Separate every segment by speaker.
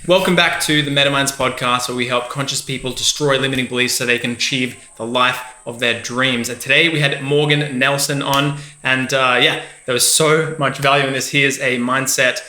Speaker 1: Welcome back to the MetaMinds podcast, where we help conscious people destroy limiting beliefs so they can achieve the life of their dreams. And today we had Morgan Nelson on, and there was so much value in this. He is a mindset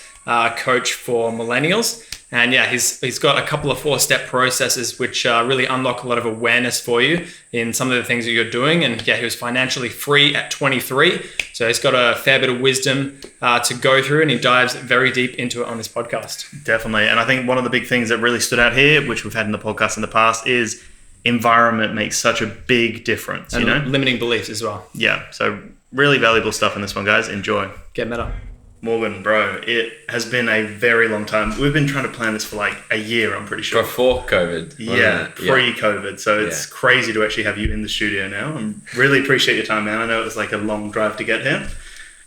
Speaker 1: coach for millennials. And he's got a couple of 4-step processes which really unlock a lot of awareness for you in some of the things that you're doing. And he was financially free at 23. So he's got a fair bit of wisdom to go through, and he dives very deep into it on this podcast.
Speaker 2: Definitely. And I think one of the big things that really stood out here, which we've had in the podcast in the past, is environment makes such a big difference,
Speaker 1: and limiting beliefs as well.
Speaker 2: Yeah. So really valuable stuff in this one, guys. Enjoy.
Speaker 1: Get meta.
Speaker 2: Morgan, bro, it has been a very long time. We've been trying to plan this for like a year, I'm pretty sure.
Speaker 3: Before COVID.
Speaker 2: Yeah, pre-COVID. So it's crazy to actually have you in the studio now. I really appreciate your time, man. I know it was like a long drive to get here,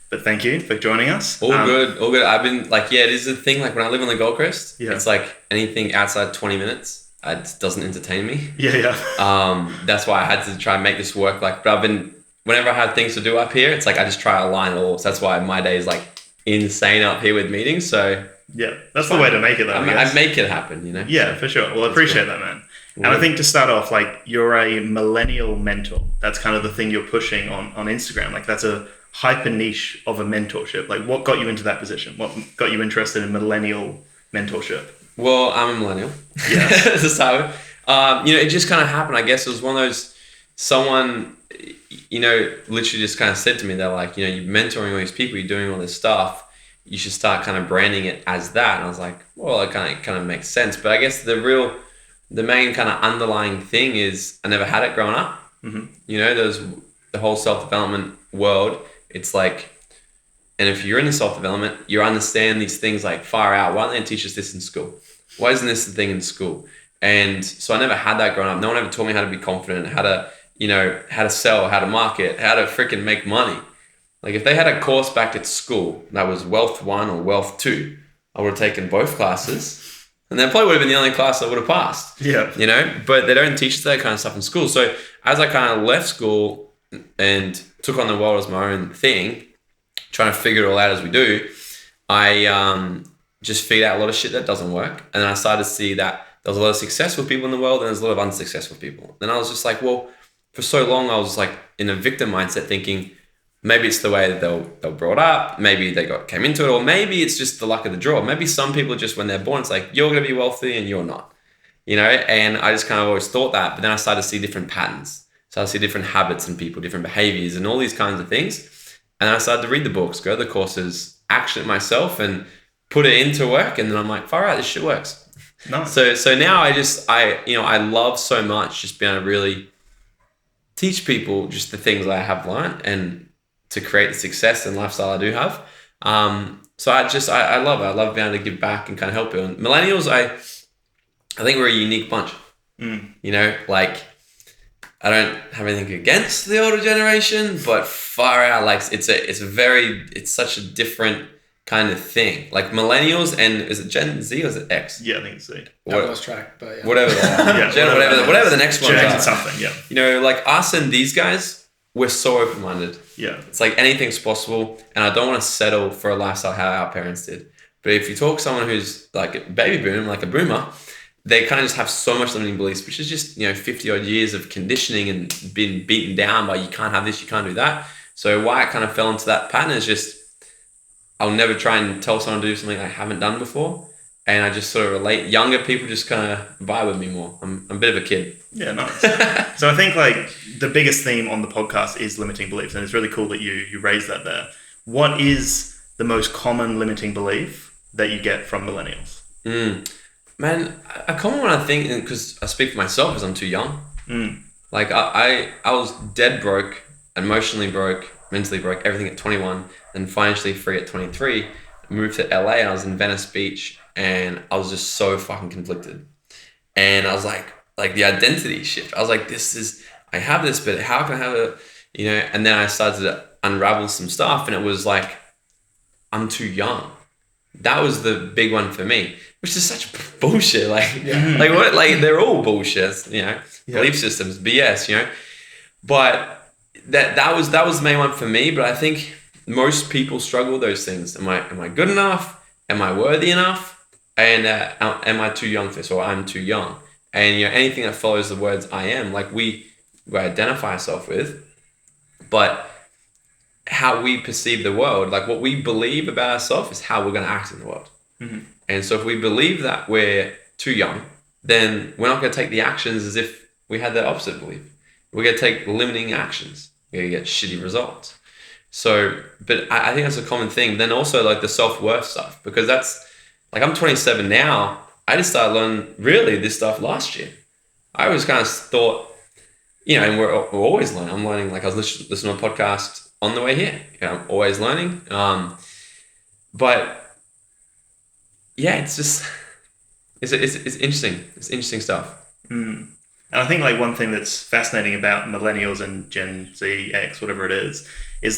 Speaker 2: but thank you for joining us.
Speaker 3: All good. I've been it is a thing. Like when I live on the Gold Coast, it's like anything outside 20 minutes, it doesn't entertain me.
Speaker 2: Yeah.
Speaker 3: That's why I had to try and make this work. Whenever I have things to do up here, it's like I just try to align it all. So that's why my day is like insane up here with meetings. So
Speaker 2: yeah, that's the way to make it though.
Speaker 3: I make it happen,
Speaker 2: Yeah, for sure. Well, I appreciate that, man. And I think to start off, like, you're a millennial mentor. That's kind of the thing you're pushing on Instagram. Like, that's a hyper niche of a mentorship. Like, what got you into that position? What got you interested in millennial mentorship?
Speaker 3: Well, I'm a millennial.
Speaker 2: Yeah.
Speaker 3: So, it just kind of happened. I guess it was one of those, someone, literally just kind of said to me, they're like, you're mentoring all these people, you're doing all this stuff, you should start kind of branding it as that. And I was like, well, it kind of makes sense. But I guess the main kind of underlying thing is I never had it growing up.
Speaker 2: Mm-hmm.
Speaker 3: There's the whole self-development world. It's like, and if you're in the self-development, you understand these things like far out. Why don't they teach us this in school? Why isn't this the thing in school? And so I never had that growing up. No one ever taught me how to be confident, how to sell, how to market, how to freaking make money. Like if they had a course back at school that was Wealth 1 or Wealth 2, I would have taken both classes, and that probably would have been the only class I would have passed.
Speaker 2: Yeah.
Speaker 3: But they don't teach that kind of stuff in school. So as I kind of left school and took on the world as my own thing, trying to figure it all out as we do, I just figured out a lot of shit that doesn't work. And then I started to see that there was a lot of successful people in the world and there's a lot of unsuccessful people. Then I was just like, well, for so long I was like in a victim mindset thinking maybe it's the way that they were brought up, maybe they came into it, or maybe it's just the luck of the draw. Maybe some people just when they're born, it's like you're going to be wealthy and you're not, and I just kind of always thought that. But then I started to see different patterns. So I see different habits in people, different behaviors and all these kinds of things. And then I started to read the books, go to the courses, action it myself and put it into work. And then I'm like, far out, this shit works.
Speaker 2: Nice.
Speaker 3: So now I love so much just being able to really teach people just the things I have learned and to create the success and lifestyle I do have. So I love it. I love being able to give back and kind of help people. And millennials, I think we're a unique bunch. I don't have anything against the older generation, but far out, like it's such a different kind of thing. Like millennials, and is it Gen Z or is it X?
Speaker 2: Yeah, I think it's Z.
Speaker 1: I lost track, but yeah.
Speaker 3: Whatever whatever the next one
Speaker 2: is. Something, yeah.
Speaker 3: Like us and these guys, we're so open-minded.
Speaker 2: Yeah.
Speaker 3: It's like anything's possible, and I don't want to settle for a lifestyle how our parents did. But if you talk to someone who's like a baby boom, like a boomer, they kind of just have so much limiting beliefs, which is just, 50 odd years of conditioning and being beaten down by you can't have this, you can't do that. So why I kind of fell into that pattern is just, I'll never try and tell someone to do something I haven't done before. And I just sort of relate. Younger people just kind of vibe with me more. I'm a bit of a kid.
Speaker 2: Yeah, nice. So I think like the biggest theme on the podcast is limiting beliefs. And it's really cool that you raised that there. What is the most common limiting belief that you get from millennials?
Speaker 3: Man, a common one I think, because I speak for myself because I'm too young. Like I was dead broke, emotionally broke, mentally broke, everything at 21, then financially free at 23. I moved to LA and I was in Venice Beach and I was just so fucking conflicted. And I was like the identity shift. I was like, I have this, but how can I have it? And then I started to unravel some stuff and it was like, I'm too young. That was the big one for me, which is such bullshit. They're all bullshit, belief systems, BS, But that was the main one for me. But I think most people struggle with those things. Am I good enough? Am I worthy enough? And am I too young for this, or I'm too young? And anything that follows the words I am, like we identify ourselves with, but how we perceive the world, like what we believe about ourselves is how we're going to act in the world. And so if we believe that we're too young, then we're not going to take the actions as if we had that opposite belief. We're going to take limiting actions. We're going to get shitty results. So, but I think that's a common thing. But then also like the self-worth stuff, because that's like, I'm 27 now. I just started learning really this stuff last year. I was kind of thought, and we're always learning. I'm learning, like I was listening to a podcast on the way here. I'm always learning. But yeah, it's just, it's interesting. It's interesting stuff.
Speaker 2: And I think like one thing that's fascinating about millennials and Gen Z, X, whatever it is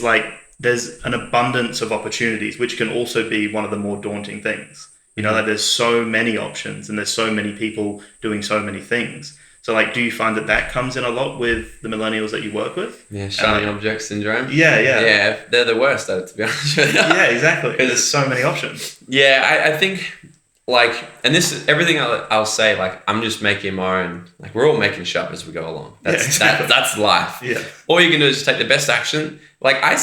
Speaker 2: like there's an abundance of opportunities, which can also be one of the more daunting things. Like there's so many options and there's so many people doing so many things. So like, do you find that comes in a lot with the millennials that you work with?
Speaker 3: Yeah, shiny object syndrome.
Speaker 2: Yeah,
Speaker 3: they're the worst at it, to be honest with you.
Speaker 2: Yeah, exactly. Because there's so many options.
Speaker 3: Yeah, I think like, and this is everything I'll say, like, I'm just making my own, like, we're all making shit up as we go along. That's life.
Speaker 2: Yeah.
Speaker 3: All you can do is just take the best action. Like I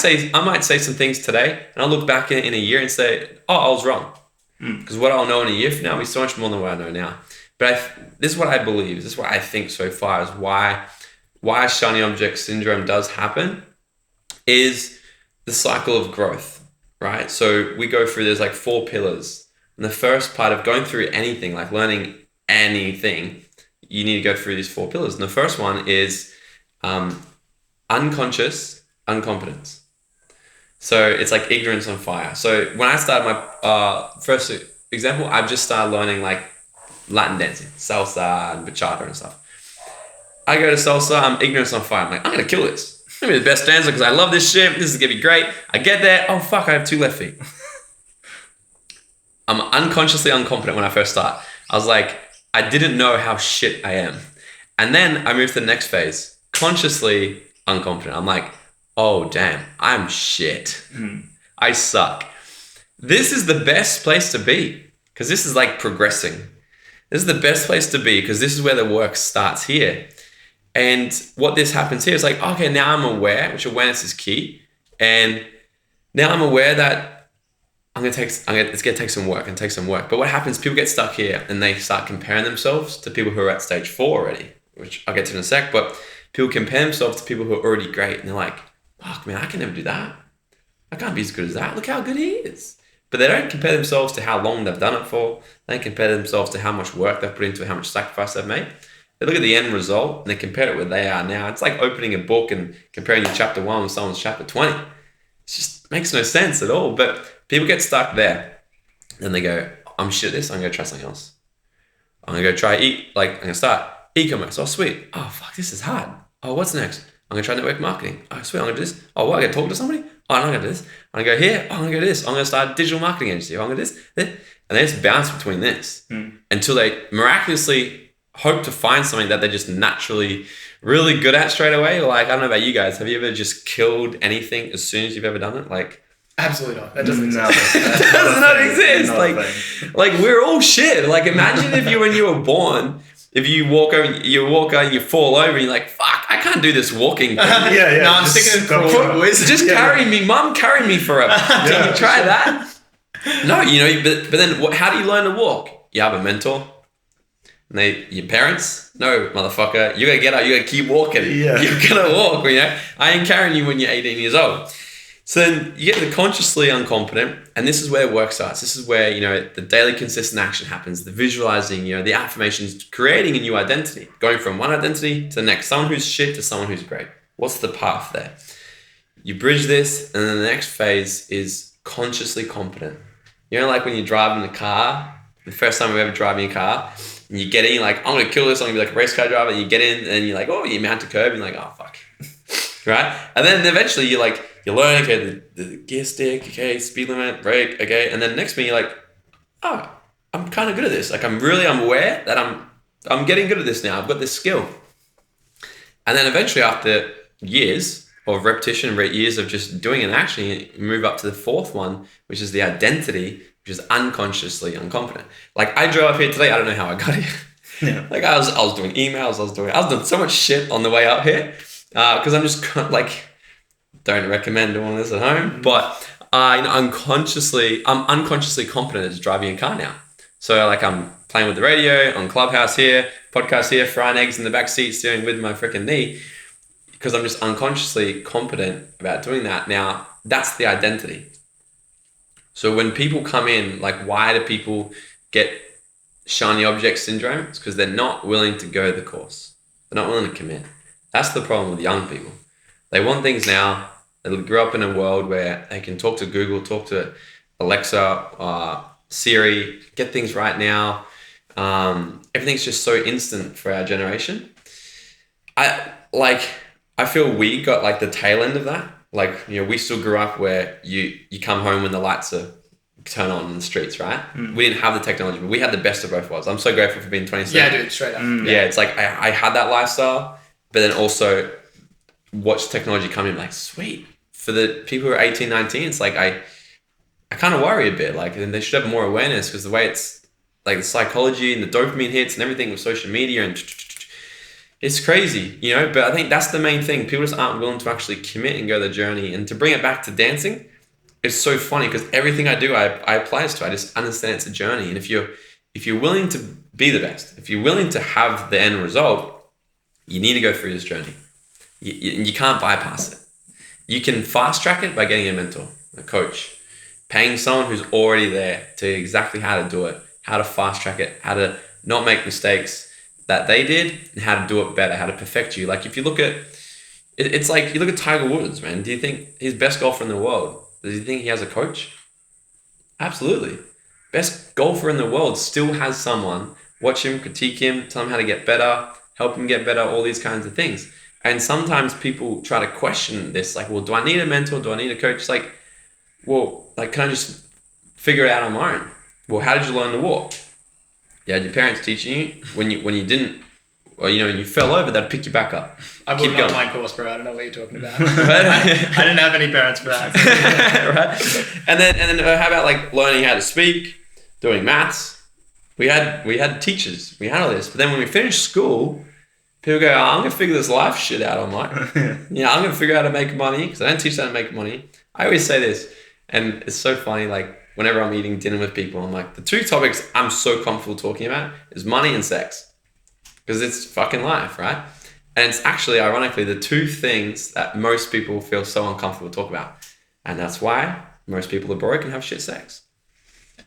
Speaker 3: might say some things today and I'll look back in a year and say, oh, I was wrong. Because what I'll know in a year from now will be so much more than what I know now. But this is what I believe. This is what I think so far is why shiny object syndrome does happen is the cycle of growth, right? So we go through, there's like 4 pillars. And the first part of going through anything, like learning anything, you need to go through these 4 pillars. And the first one is unconscious incompetence. So it's like ignorance on fire. So when I started my first example, I've just started learning like Latin dancing, salsa and bachata and stuff. I go to salsa, I'm ignorance on fire. I'm like, I'm going to kill this. I'm going to be the best dancer because I love this shit. This is going to be great. I get there. Oh, fuck, I have 2 left feet. I'm unconsciously incompetent when I first start. I was like, I didn't know how shit I am. And then I moved to the next phase, consciously incompetent. I'm like, oh, damn, I'm shit. I suck. This is the best place to be because this is like progressing. This is the best place to be because this is where the work starts here. And what this happens here is like, okay, now I'm aware, which awareness is key. And now I'm aware that it's going to take some work and take some work. But what happens, people get stuck here and they start comparing themselves to people who are at stage 4 already, which I'll get to in a sec. But people compare themselves to people who are already great. And they're like, fuck, man, I can never do that. I can't be as good as that. Look how good he is. But they don't compare themselves to how long they've done it for. They don't compare themselves to how much work they've put into it, how much sacrifice they've made. They look at the end result and they compare it with where they are now. It's like opening a book and comparing your chapter 1 with someone's chapter 20. It just makes no sense at all. But people get stuck there. Then they go, I'm shit at this. I'm going to try something else. I'm going to go try I'm going to start e-commerce. Oh, sweet. Oh, fuck, this is hard. Oh, what's next? I'm going to try network marketing. Oh, sweet. I'm going to do this. Oh, what? I got to talk to somebody? Oh, I'm not going to do this. I'm going to go here. Oh, I'm going to go to this. I'm going to start a digital marketing agency. Oh, I'm going to do this. And they just bounce between this until they miraculously hope to find something that they're just naturally really good at straight away. Like, I don't know about you guys. Have you ever just killed anything as soon as you've ever done it? Like,
Speaker 1: absolutely not. That doesn't exist.
Speaker 3: That does not exist. Like we're all shit. Like, imagine if when you were born, if you walk over and you fall over and you're like, fuck, I can't do this walking thing.
Speaker 2: Yeah.
Speaker 1: No, I'm sticking to the boys.
Speaker 3: Just carry me. Mom, carry me forever. Can you try that? No, but then how do you learn to walk? You have a mentor. And your parents? No, motherfucker. You gotta get up. You gotta keep walking.
Speaker 2: Yeah.
Speaker 3: You're gonna walk. I ain't carrying you when you're 18 years old. So then you get the consciously incompetent, and this is where work starts. This is where, the daily consistent action happens, the visualizing, the affirmations, creating a new identity, going from one identity to the next, someone who's shit to someone who's great. What's the path there? You bridge this, and then the next phase is consciously competent. Like when you drive in the car, the first time you're ever driving a car, and you get in, you're like, I'm going to kill this, I'm going to be like a race car driver, and you get in, and you're like, oh, you mount a curve, and you're like, oh, fuck. Right? And then eventually you learn, okay, the gear stick, okay, speed limit, brake, okay, and then next thing you're like, oh, I'm kind of good at this. Like, I'm aware that I'm getting good at this now. I've got this skill. And then eventually after years of repetition, years of just doing an action, you move up to the 4th one, which is the identity. which is unconsciously unconfident. Like I drove up here today. I don't know how I got here.
Speaker 2: Yeah.
Speaker 3: Like I was doing emails. I was doing so much shit on the way up here because I'm just like, don't recommend doing this at home. But I'm unconsciously competent as driving a car now. So like I'm playing with the radio on Clubhouse here, podcast here, frying eggs in the back seat, steering with my freaking knee, because I'm just unconsciously competent about doing that. Now that's the identity. So when people come in, like why do people get shiny object syndrome? It's because they're not willing to go the course. They're not willing to commit. That's the problem with young people. They want things now. They grew up in a world where they can talk to Google, talk to Alexa, Siri, get things right now. Everything's just so instant for our generation. I feel we got like the tail end of that. Like, we still grew up where you come home when the lights are turn on in the streets, right? We didn't have the technology, but we had the best of both worlds. I'm so grateful for being 27.
Speaker 1: Yeah, dude, straight up.
Speaker 3: Yeah, it's like I had that lifestyle, but then also watch technology come in, like, sweet. For the people who are 18, 19, it's like I kind of worry a bit. Like, and they should have more awareness, because the way it's like the psychology and the dopamine hits and everything with social media, and it's crazy, but I think that's the main thing. People just aren't willing to actually commit and go the journey. And to bring it back to dancing, it's so funny because everything I do, I apply this to. I just understand it's a journey. And if you're willing to be the best, if you're willing to have the end result, you need to go through this journey. You can't bypass it. You can fast track it by getting a mentor, a coach, paying someone who's already there to exactly how to do it, how to fast track it, how to not make mistakes that they did, and how to do it better, how to perfect you. Like if you look at, it's like you look at Tiger Woods, man. Do you think his best golfer in the world, does he think he has a coach? Absolutely. Best golfer in the world still has someone watch him, critique him, tell him how to get better, help him get better, all these kinds of things. And sometimes people try to question this, like, well, do I need a mentor? Do I need a coach? It's like, well, like, can I just figure it out on my own? Well, how did you learn to walk? You had your parents teaching you. When you didn't, or when you fell over, they'd pick you back up.
Speaker 1: I bought an online course, bro. I don't know what you're talking about. I didn't have any parents for that.
Speaker 3: Right. And then how about like learning how to speak, doing maths? We had teachers. We had all this. But then when we finished school, people go, I'm going to figure this life shit out online. I'm going to figure out how to make money, because I don't teach how to make money. I always say this, and it's so funny, like whenever I'm eating dinner with people, I'm like, the two topics I'm so comfortable talking about is money and sex, because it's fucking life, right? And it's actually, ironically, the two things that most people feel so uncomfortable to talk about. And that's why most people are broke and have shit sex.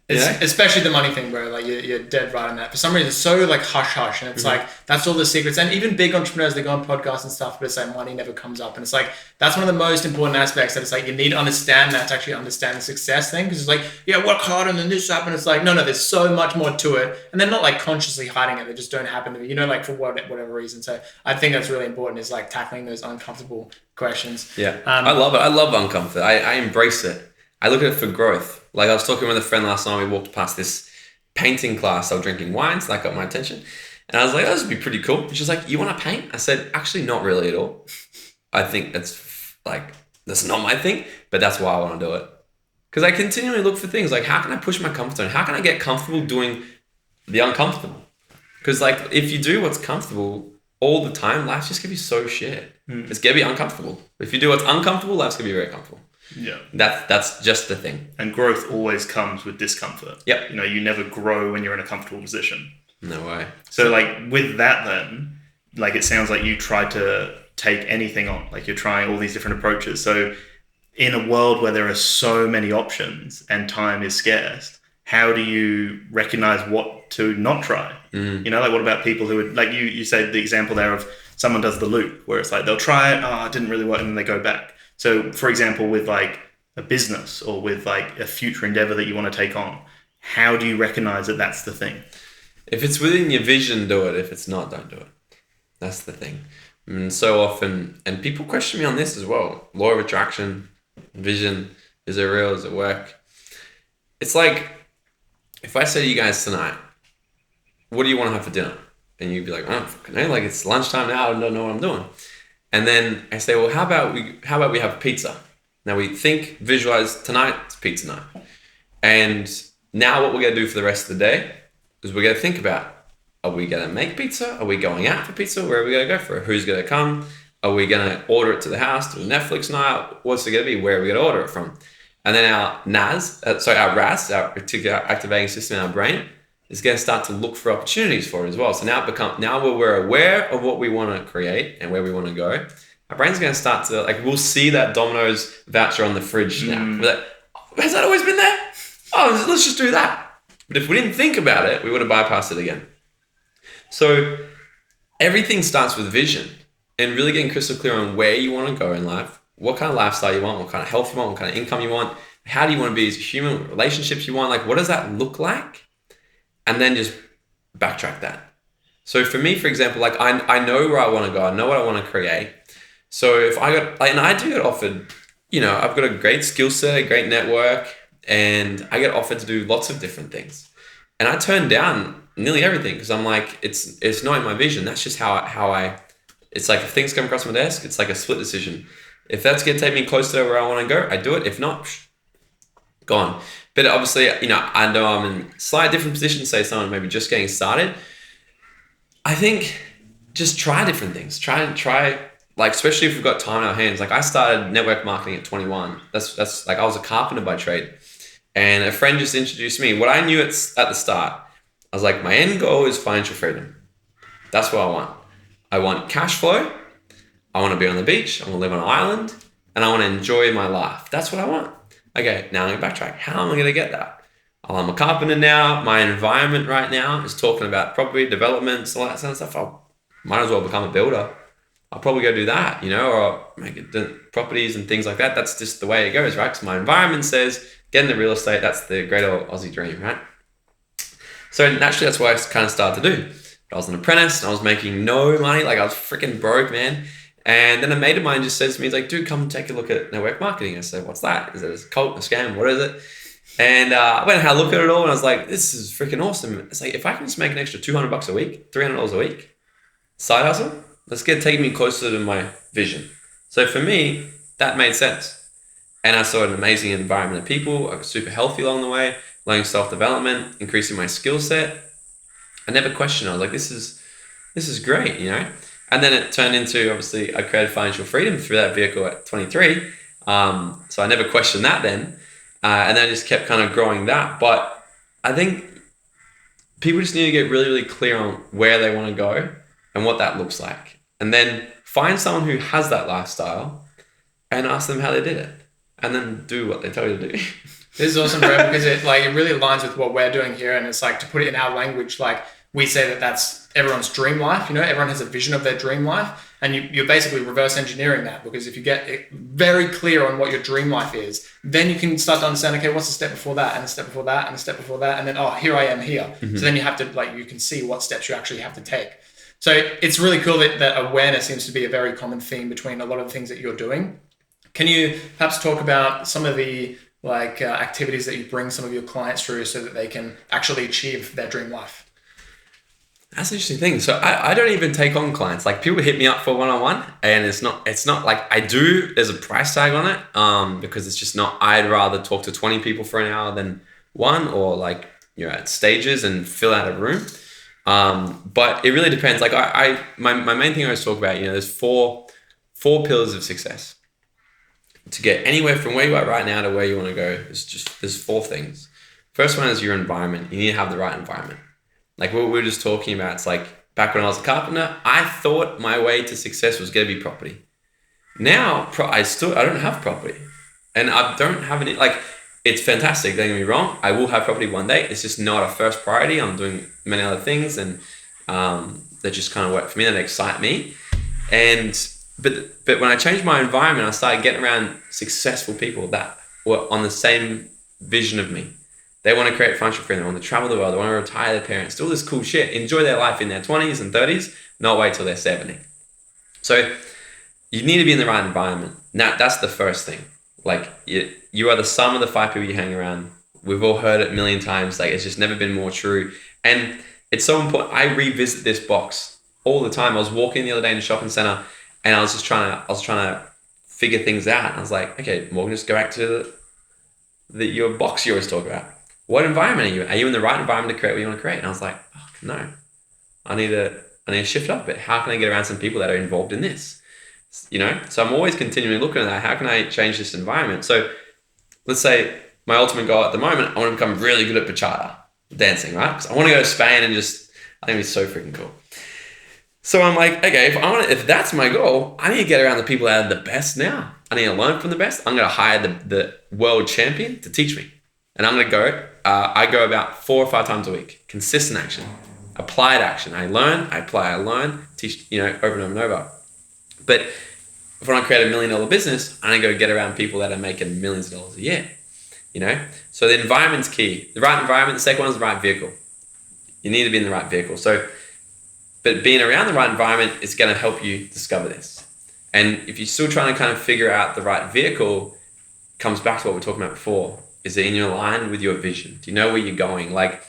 Speaker 1: Especially the money thing, bro. Like you're dead right on that. For some reason, it's so like hush, and it's like that's all the secrets. And even big entrepreneurs, they go on podcasts and stuff, but it's like money never comes up. And it's like that's one of the most important aspects. That it's like you need to understand that to actually understand the success thing. Because it's like, work hard and then this happened. It's like no, there's so much more to it. And they're not like consciously hiding it. They just don't happen to me. Like for whatever reason. So I think that's really important. Is like tackling those uncomfortable questions.
Speaker 3: Yeah, I love it. I love uncomfort. I embrace it. I look at it for growth. Like I was talking with a friend last night, we walked past this painting class. I was drinking wine, so that got my attention. And I was like, this would be pretty cool. And she was like, you want to paint? I said, actually, not really at all. I think that's not my thing, but that's why I want to do it. Because I continually look for things like, how can I push my comfort zone? How can I get comfortable doing the uncomfortable? Because like, if you do what's comfortable all the time, life's just going to be so shit. It's going to be uncomfortable. If you do what's uncomfortable, life's going to be very comfortable.
Speaker 2: Yeah.
Speaker 3: That's just the thing.
Speaker 2: And growth always comes with discomfort.
Speaker 3: Yep.
Speaker 2: You never grow when you're in a comfortable position.
Speaker 3: No way.
Speaker 2: So like with that then, like it sounds like you try to take anything on. Like you're trying all these different approaches. So in a world where there are so many options and time is scarce, how do you recognize what to not try? Like what about people who would, like you said the example there of someone does the loop where it's like they'll try it, it didn't really work, and then they go back. So, for example, with like a business or with like a future endeavor that you want to take on, how do you recognize that that's the thing?
Speaker 3: If it's within your vision, do it. If it's not, don't do it. That's the thing. And so often, and people question me on this as well. Law of attraction, vision, is it real? Does it work? It's like, if I say to you guys tonight, what do you want to have for dinner? And you'd be like, like it's lunchtime now, I don't know what I'm doing. And then I say, well, how about we have pizza? Now we think, visualize, tonight it's pizza night. And now what we're going to do for the rest of the day is we're going to think about, are we going to make pizza? Are we going out for pizza? Where are we going to go for it? Who's going to come? Are we going to order it to the house, to a Netflix night? What's it going to be? Where are we going to order it from? And then our our RAS, our reticular activating system in our brain, is going to start to look for opportunities for it as well. So now we're aware of what we want to create and where we want to go. Our brain's going to start to, like, we'll see that Domino's voucher on the fridge now. We're like, has that always been there? Oh, let's just do that. But if we didn't think about it, we would have bypassed it again. So everything starts with vision and really getting crystal clear on where you want to go in life, what kind of lifestyle you want, what kind of health you want, what kind of income you want, how do you want to be as a human, what relationships you want, like what does that look like? And then just backtrack that. So for me, for example, like I know where I want to go, I know what I want to create. So if I got, and I do get offered, I've got a great skill set, a great network, and I get offered to do lots of different things. And I turn down nearly everything because I'm like, it's not in my vision. That's just how I it's like if things come across my desk, it's like a split decision. If that's going to take me closer to where I want to go, I do it. If not, gone. But obviously, I know I'm in a slight different position, say someone maybe just getting started. I think just try different things. Try, like, especially if we've got time in our hands. Like I started network marketing at 21. That's like, I was a carpenter by trade. And a friend just introduced me. What I knew at the start, I was like, my end goal is financial freedom. That's what I want. I want cash flow. I want to be on the beach. I want to live on an island. And I want to enjoy my life. That's what I want. Okay, now I'm going to backtrack. How am I going to get that? Well, I'm a carpenter now. My environment right now is talking about property developments, all that kind of stuff. I might as well become a builder. I'll probably go do that, or make it properties and things like that. That's just the way it goes, right? Because my environment says get into real estate. That's the great old Aussie dream, right? So naturally, that's what I kind of started to do. I was an apprentice and I was making no money. Like I was freaking broke, man. And then a mate of mine just says to me, he's like, dude, come take a look at network marketing. I said, what's that? Is it a cult, a scam? What is it? And I went and had a look at it all and I was like, this is freaking awesome. It's like, if I can just make an extra $200 a week, $300 a week, side hustle, take me closer to my vision. So for me, that made sense. And I saw an amazing environment of people. I was super healthy along the way, learning self-development, increasing my skill set. I never questioned. I was like, this is great, And then it turned into, obviously, I created financial freedom through that vehicle at 23. So I never questioned that then. And then I just kept kind of growing that. But I think people just need to get really, really clear on where they want to go and what that looks like. And then find someone who has that lifestyle and ask them how they did it. And then do what they tell you to do.
Speaker 1: This is awesome, bro, because it really aligns with what we're doing here. And it's like, to put it in our language, like we say that that's everyone's dream life. Everyone has a vision of their dream life. And you're basically reverse engineering that, because if you get very clear on what your dream life is, then you can start to understand, okay, what's the step before that, and the step before that, and the step before that, and then, oh, here I am here. Mm-hmm. So then you have to, you can see what steps you actually have to take. So it's really cool that awareness seems to be a very common theme between a lot of the things that you're doing. Can you perhaps talk about some of the activities that you bring some of your clients through so that they can actually achieve their dream life?
Speaker 3: That's an interesting thing. So I don't even take on clients. Like people hit me up for one-on-one, and it's not like I do. There's a price tag on it because it's just not. I'd rather talk to 20 people for an hour than one, or at stages and fill out a room. But it really depends. Like my main thing I always talk about. There's four pillars of success. To get anywhere from where you are right now to where you want to go, there's four things. First one is your environment. You need to have the right environment. Like what we were just talking about, it's like back when I was a carpenter, I thought my way to success was going to be property. Now, I don't have property. And I don't have any, it's fantastic, don't get me wrong. I will have property one day. It's just not a first priority. I'm doing many other things and that just kind of work for me, that excite me. But when I changed my environment, I started getting around successful people that were on the same vision of me. They want to create financial freedom. They want to travel the world. They want to retire their parents. Do all this cool shit. Enjoy their life in their 20s and 30s. Not wait till they're 70. So you need to be in the right environment. Now, that's the first thing. You are the sum of the 5 people you hang around. We've all heard it a million times. It's just never been more true. And it's so important. I revisit this box all the time. I was walking the other day in a shopping center and I was trying to figure things out. And I was like, okay, Morgan, just go back to your box you always talk about. What environment are you in? Are you in the right environment to create what you want to create? And I was like, oh, no, I need to shift up a bit. How can I get around some people that are involved in this? So I'm always continually looking at that. How can I change this environment? So let's say my ultimate goal at the moment, I want to become really good at bachata dancing, right? Because I want to go to Spain and I think it's so freaking cool. So I'm like, okay, if that's my goal, I need to get around the people that are the best now. I need to learn from the best. I'm going to hire the world champion to teach me. And I'm going to go, I go about 4 or 5 times a week. Consistent action, applied action. I learn, I apply, I learn, teach, over and over and over. But if I want to create $1 million business, I need to go get around people that are making millions of dollars a year. So the environment's key. The right environment. The second one is the right vehicle. You need to be in the right vehicle. But being around the right environment is going to help you discover this. And if you're still trying to kind of figure out the right vehicle, comes back to what we were talking about before. Is it in your line with your vision? Do you know where you're going? Like,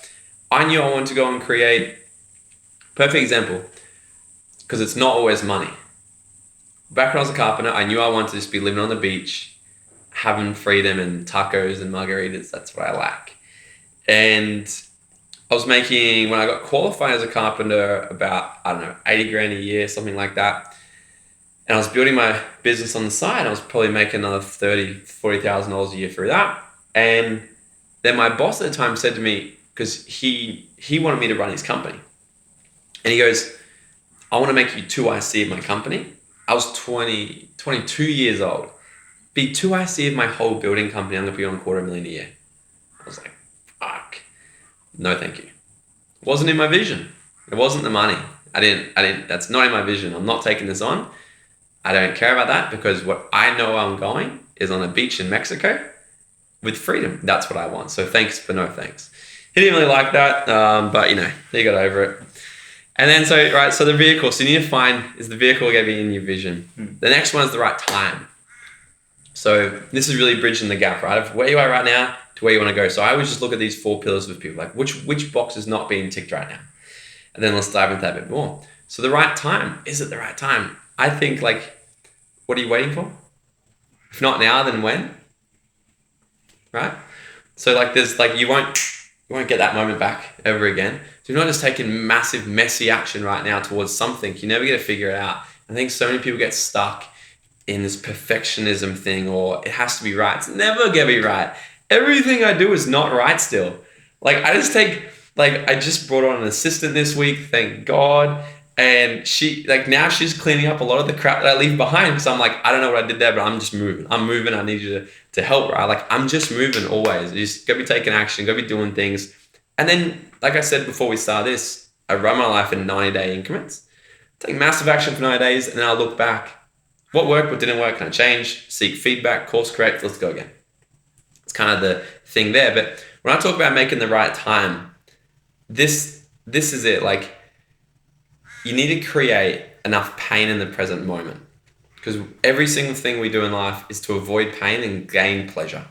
Speaker 3: I knew I wanted to go and create, perfect example, because it's not always money. Back when I was a carpenter, I knew I wanted to just be living on the beach, having freedom and tacos and margaritas. That's what I like. And I was making, when I got qualified as a carpenter, about, 80 grand a year, something like that. And I was building my business on the side. I was probably making another $30,000, $40,000 a year through that. And then my boss at the time said to me, because he wanted me to run his company. And he goes, I want to make you 2IC of my company. I was 22 years old. Be 2IC of my whole building company. I'm going to be on $250,000 a year. I was like, fuck. No, thank you. It wasn't in my vision. It wasn't the money. I didn't, that's not in my vision. I'm not taking this on. I don't care about that, because what I know I'm going is on a beach in Mexico with freedom. That's what I want. So thanks, but no thanks. He didn't really like that, but he got over it. And then, so the vehicle. So you need to find, is the vehicle going to be in your vision? The next one is the right time. So this is really bridging the gap, right? Of where you are right now to where you want to go. So I always just look at these 4 pillars with people, like which box is not being ticked right now? And then let's dive into that a bit more. So the right time, is it the right time? I think, what are you waiting for? If not now, then when? Right? So there's you won't get that moment back ever again. So you're not just taking massive, messy action right now towards something. You never get to figure it out. I think so many people get stuck in this perfectionism thing, or it has to be right. It's never going to be right. Everything I do is not right still. I just brought on an assistant this week, thank God. And she, now she's cleaning up a lot of the crap that I leave behind, because I'm I don't know what I did there, but I'm just moving. I'm moving. I need you to help, right? I'm just moving always. You just got to be taking action, got to be doing things. And then, like I said before we start this, I run my life in 90-day increments. Take massive action for 90 days, and then I'll look back. What worked, what didn't work, can I change? Seek feedback, course correct, let's go again. It's kind of the thing there. But when I talk about making the right time, this is it. You need to create enough pain in the present moment, because every single thing we do in life is to avoid pain and gain pleasure.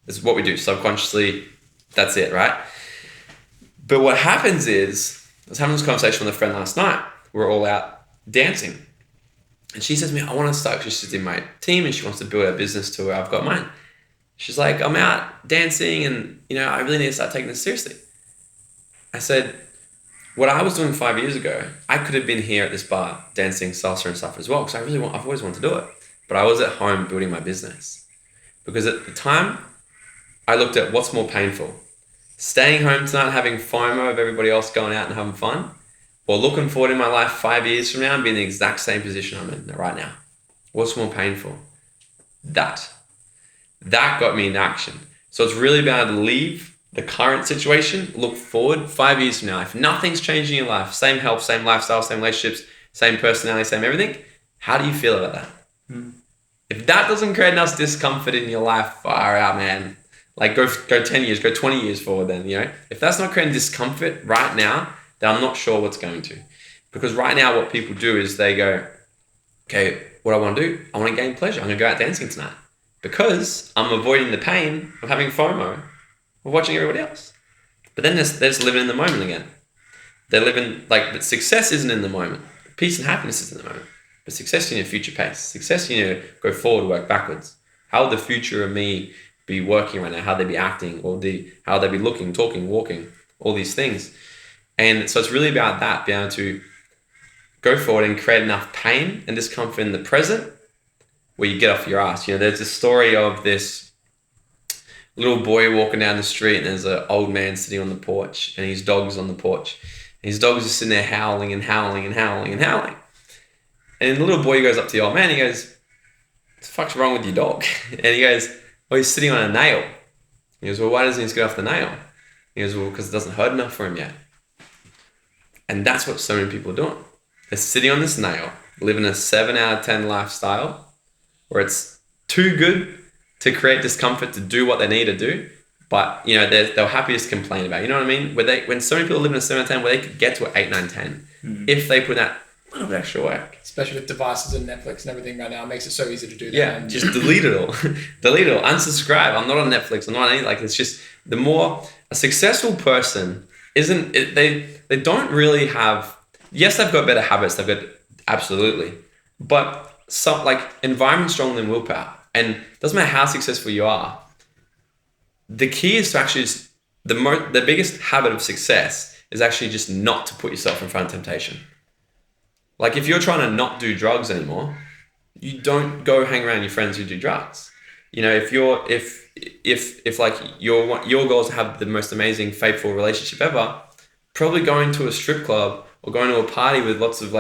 Speaker 3: This is what we do subconsciously. That's it, right? But what happens is, I was having this conversation with a friend last night. We're all out dancing. And she says to me, I want to start, because she's in my team and she wants to build her business to where I've got mine. She's like, I'm out dancing and, I really need to start taking this seriously. I said, what I was doing 5 years ago, I could have been here at this bar dancing salsa and stuff as well, because I've always wanted to do it. But I was at home building my business. Because at the time, I looked at what's more painful. Staying home tonight, having FOMO of everybody else going out and having fun, or looking forward in my life 5 years from now and being in the exact same position I'm in right now. What's more painful? That got me in action. So it's really about to leave the current situation, look forward 5 years from now. If nothing's changing in your life, same health, same lifestyle, same relationships, same personality, same everything, how do you feel about that? If that doesn't create enough discomfort in your life, far out, man. Go 10 years, go 20 years forward then, If that's not creating discomfort right now, then I'm not sure what's going to. Because right now what people do is they go, okay, what I want to do? I want to gain pleasure. I'm going to go out dancing tonight. Because I'm avoiding the pain of having FOMO of watching everybody else. But then they're just living in the moment again. They're living, but success isn't in the moment. Peace and happiness is in the moment. But success, you need a future pace. Success, you need to go forward, work backwards. How would the future of me be be working right now, how they'd be acting, or how they'd be looking, talking, walking, all these things. And so it's really about that, being able to go forward and create enough pain and discomfort in the present where you get off your ass. There's a story of this little boy walking down the street, and there's an old man sitting on the porch, and his dog's on the porch. And his dog's just sitting there howling and howling and howling and howling. And the little boy goes up to the old man, he goes, "What the fuck's wrong with your dog?" And he goes, "Well, he's sitting on a nail." He goes, "Well, why doesn't he just get off the nail?" He goes, "Well, because it doesn't hurt enough for him yet." And that's what so many people are doing. They're sitting on this nail, living a 7 out of 10 lifestyle where it's too good to create discomfort to do what they need to do. But, they're happy to complain about it. You know what I mean? When so many people live in a 7 out of 10 where they could get to an 8, 9, 10 if they put that little bit extra work.
Speaker 1: Especially with devices and Netflix and everything right now, it makes it so easy to do that.
Speaker 3: Yeah, just delete it all. Delete it all. Unsubscribe. I'm not on Netflix. I'm not on anything. It's just the more a successful person they don't really have, yes, they've got better habits. They've got, absolutely. But some environment stronger than willpower. And it doesn't matter how successful you are. The key is to actually just, the biggest habit of success is actually just not to put yourself in front of temptation. Like if you're trying to not do drugs anymore, you don't go hang around your friends who do drugs. If your goal is to have the most amazing, faithful relationship ever, probably going to a strip club or going to a party with lots of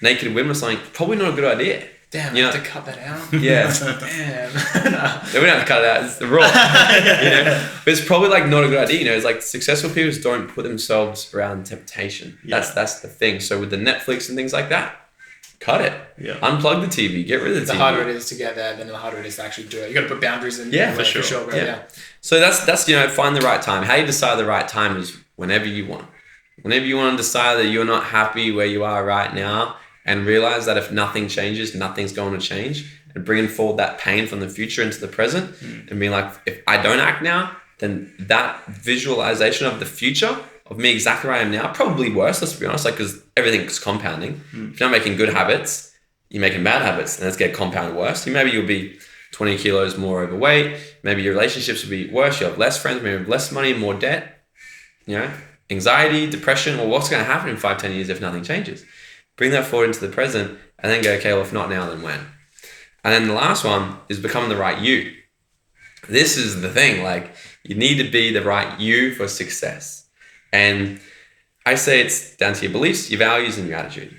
Speaker 3: naked women or something, probably not a good idea.
Speaker 1: Damn, you have to cut that out.
Speaker 3: Yeah.
Speaker 1: Damn.
Speaker 3: No, we don't have to cut it out. It's the raw. But it's probably not a good idea. It's successful people just don't put themselves around temptation. Yeah. That's the thing. So with the Netflix and things like that, cut it. Yeah. Unplug the TV. Get rid of the TV.
Speaker 1: The harder it is to get there, then the harder it is to actually do it. You got to put boundaries in.
Speaker 3: Yeah, for sure.
Speaker 1: Bro. Yeah.
Speaker 3: So that's find the right time. How you decide the right time is whenever you want. Whenever you want to decide that you're not happy where you are right now, and realize that if nothing changes, nothing's going to change, and bringing forward that pain from the future into the present and being like, if I don't act now, then that visualization of the future of me exactly where I am now, probably worse, let's be honest, because everything's compounding. If you're not making good habits, you're making bad habits, and it's get compounded worse. Maybe you'll be 20 kilos more overweight. Maybe your relationships will be worse. You'll have less friends, maybe have less money, more debt, anxiety, depression. Well, what's going to happen in 5-10 years if nothing changes? Bring that forward into the present and then go, okay, well, if not now, then when? And then the last one is becoming the right you. This is the thing, you need to be the right you for success. And I say it's down to your beliefs, your values, and your attitude.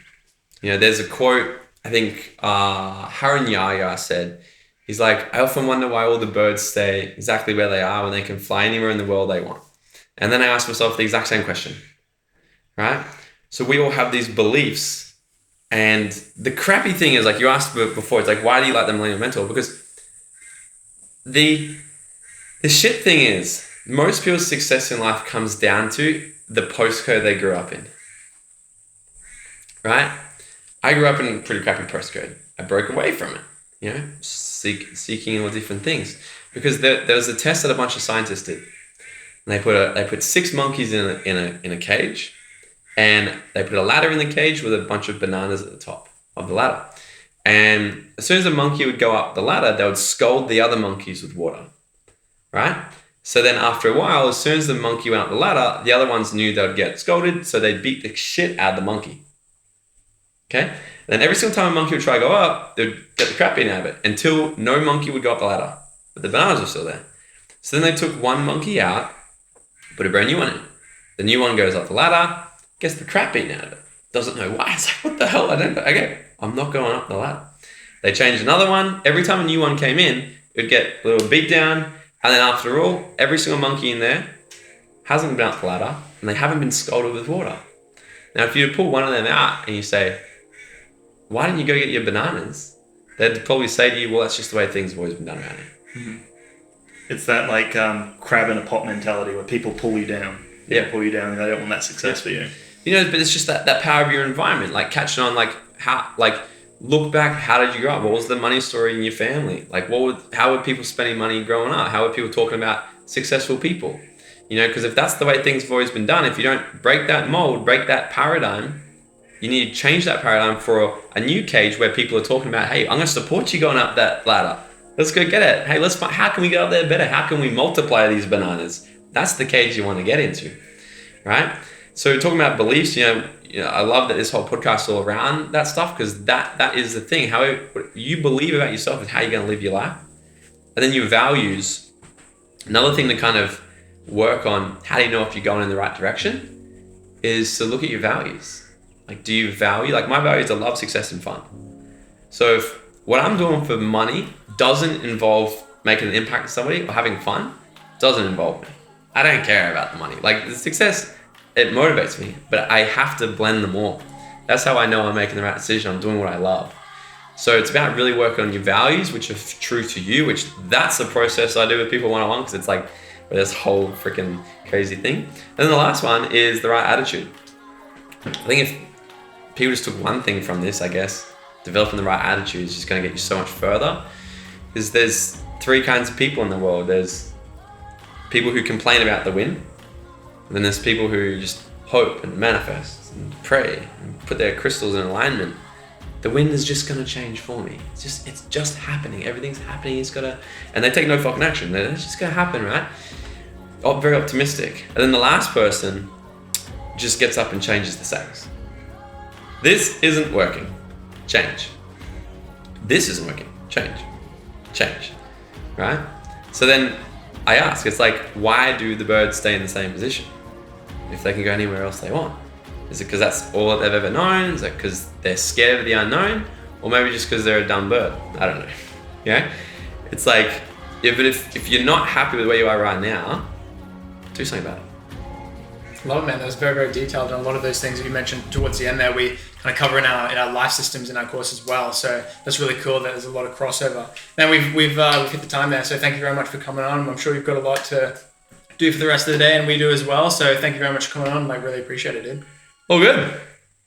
Speaker 3: There's a quote, I think Haran Yahya said, he's like, I often wonder why all the birds stay exactly where they are when they can fly anywhere in the world they want. And then I ask myself the exact same question, right? So we all have these beliefs. And the crappy thing is, you asked before, it's why do you like the millennial mentor? Because the shit thing is, most people's success in life comes down to the postcode they grew up in. Right? I grew up in a pretty crappy postcode. I broke away from it, seeking all different things. Because there was a test that a bunch of scientists did. And they put 6 monkeys in a cage. And they put a ladder in the cage with a bunch of bananas at the top of the ladder. And as soon as a monkey would go up the ladder, they would scold the other monkeys with water, right? So then after a while, as soon as the monkey went up the ladder, the other ones knew they would get scolded, so they'd beat the shit out of the monkey. Okay? And then every single time a monkey would try to go up, they'd get the crap beaten out of it until no monkey would go up the ladder. But the bananas were still there. So then they took one monkey out, put a brand new one in. The new one goes up the ladder, gets the crap beaten out of it. Doesn't know why. It's what the hell? I don't know. Okay, I'm not going up the ladder. They changed another one. Every time a new one came in, it would get a little beat down. And then after all, every single monkey in there hasn't been up the ladder and they haven't been scalded with water. Now, if you pull one of them out and you say, why didn't you go get your bananas? They'd probably say to you, well, that's just the way things have always been done around here.
Speaker 2: Mm-hmm. It's that crab in a pot mentality where people pull you down. People pull you down and they don't want that success for you.
Speaker 3: But it's just that power of your environment, catching on, look back, how did you grow up? What was the money story in your family? How were people spending money growing up? How were people talking about successful people? Because if that's the way things have always been done, if you don't break that mold, break that paradigm, you need to change that paradigm for a new cage where people are talking about, hey, I'm going to support you going up that ladder. Let's go get it. Hey, let's find, how can we get up there better? How can we multiply these bananas? That's the cage you want to get into, right? So talking about beliefs, I love that this whole podcast is all around that stuff, because that is the thing. How you believe about yourself is how you're going to live your life. And then your values, another thing to kind of work on, how do you know if you're going in the right direction, is to look at your values. Like, do you value, like my values are love, success, and fun. So if what I'm doing for money doesn't involve making an impact on somebody or having fun, doesn't involve me. I don't care about the money. Like the success, it motivates me, but I have to blend them all. That's how I know I'm making the right decision. I'm doing what I love. So it's about really working on your values, which are true to you, which that's the process I do with people one-on-one, because it's like this whole freaking crazy thing. And then the last one is the right attitude. I think if people just took one thing from this, I guess, developing the right attitude is just going to get you so much further. Because there's 3 kinds of people in the world. There's people who complain about the win. And then there's people who just hope and manifest and pray and put their crystals in alignment. The wind is just going to change for me. It's just happening. Everything's happening. And they take no fucking action. It's just going to happen, right? Very optimistic. And then the last person just gets up and changes the settings. This isn't working. Change. This isn't working. Change. Right? So then I ask, it's like, why do the birds stay in the same position if they can go anywhere else they want? Is it because that's all that they've ever known? Is it because they're scared of the unknown? Or maybe just because they're a dumb bird? I don't know. Yeah? It's like, if you're not happy with where you are right now, do something about it.
Speaker 1: Love it, man. That was very, very detailed. And a lot of those things that you mentioned towards the end there, we kind of cover in our life systems in our course as well. So that's really cool that there's a lot of crossover. Now we've hit the time there. So thank you very much for coming on. I'm sure you've got a lot to do for the rest of the day, and we do as well. So thank you very much for coming on. I really appreciate it, dude.
Speaker 3: All good.